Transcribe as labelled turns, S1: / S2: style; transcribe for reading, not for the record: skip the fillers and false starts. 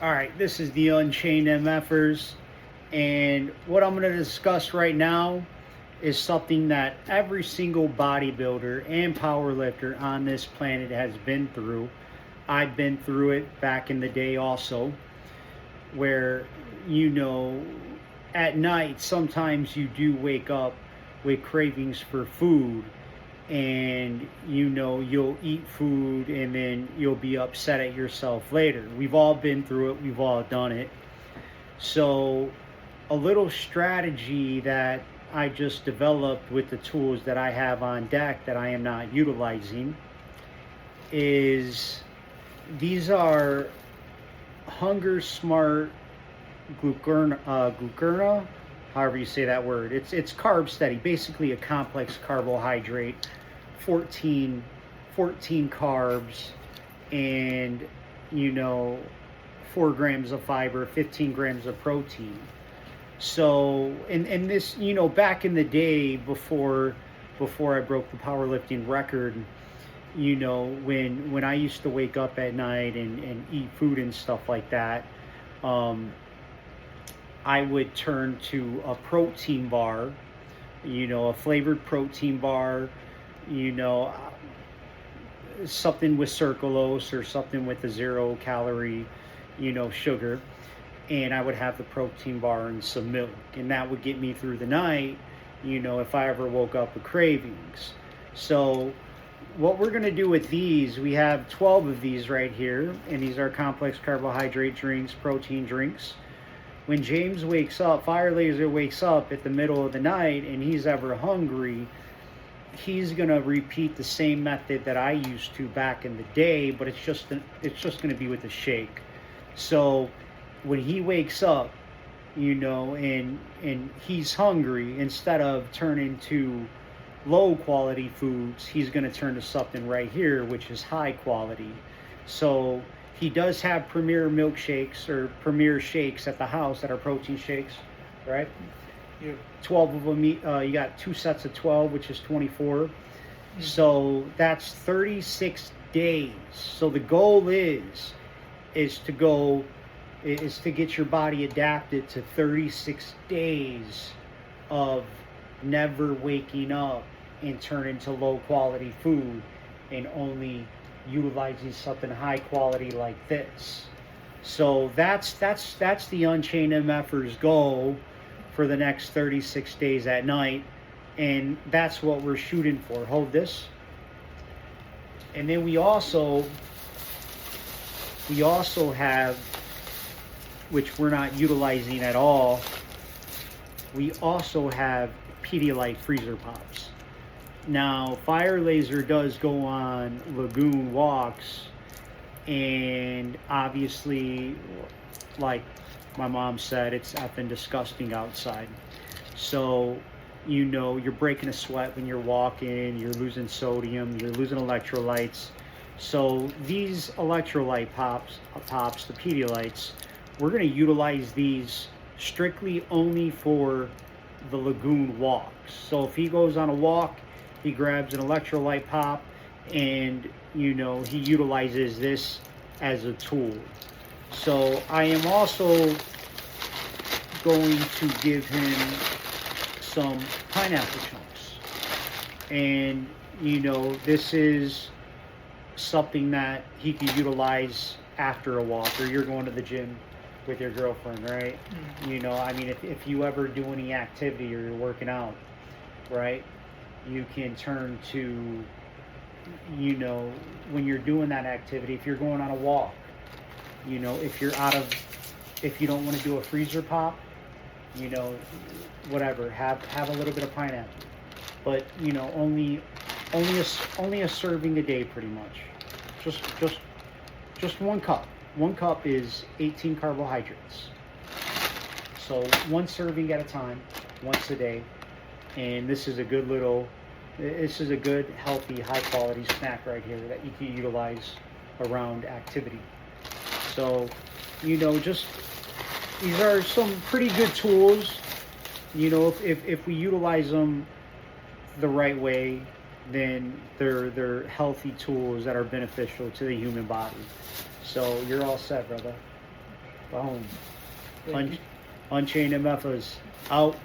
S1: All right, this is the Unchained MFers, and what I'm going to discuss right now is something that every single bodybuilder and powerlifter on this planet has been through. I've been through it back in the day also, where, you know, at night sometimes you do wake up with cravings for food, and you'll eat food and then you'll be upset at yourself later. We've all been through it, we've all done it. So a little strategy that I just developed with the tools that I have on deck that I am not utilizing is these are Hunger Smart glucerna, however you say that word. It's carb steady, basically a complex carbohydrate, 14 carbs, and 4 grams of fiber, 15 grams of protein. So and this, back in the day before I broke the powerlifting record, when I used to wake up at night and eat food and stuff like that, I would turn to a protein bar, a flavored protein bar, something with sucralose or something with a 0 calorie, sugar. And I would have the protein bar and some milk. And that would get me through the night, if I ever woke up with cravings. So what we're going to do with these, we have 12 of these right here. And these are complex carbohydrate drinks, protein drinks. When James wakes up, Fire Laser wakes up at the middle of the night and he's ever hungry, he's going to repeat the same method that I used to back in the day, but it's just going to be with a shake. So when he wakes up, and he's hungry, instead of turning to low quality foods, he's going to turn to something right here, which is high quality. So he does have Premier milkshakes or Premier shakes at the house that are protein shakes, right?
S2: Yeah.
S1: 12 of them, you got 2 sets of 12, which is 24. Mm-hmm. So that's 36 days. So the goal is to get your body adapted to 36 days of never waking up and turning to low quality food and only utilizing something high quality like this. So that's the Unchained MFers goal for the next 36 days at night, and that's what we're shooting for. Hold this. And then we also have, which we're not utilizing at all, we also have Pedialyte freezer pops. Now, Fire Laser does go on lagoon walks, and obviously, like my mom said, it's effing disgusting outside. So, you're breaking a sweat when you're walking, you're losing sodium, you're losing electrolytes. So these electrolyte pops, the Pedialytes, we're going to utilize these strictly only for the lagoon walks. So if he goes on a walk, he grabs an electrolyte pop, and he utilizes this as a tool. So I am also going to give him some pineapple chunks, and this is something that he can utilize after a walk, or you're going to the gym with your girlfriend, right? Mm-hmm. If you ever do any activity or you're working out, right, you can turn to, when you're doing that activity, if you're going on a walk, if you don't want to do a freezer pop, whatever, have a little bit of pineapple, but only a serving a day, pretty much. Just 1 cup. 1 cup is 18 carbohydrates. So 1 serving at a time, once a day. And this is a good, healthy, high quality snack right here that you can utilize around activity. So, these are some pretty good tools. If we utilize them the right way, then they're healthy tools that are beneficial to the human body. So you're all set, brother. Boom.
S2: Thank you.
S1: Unchained MFers out.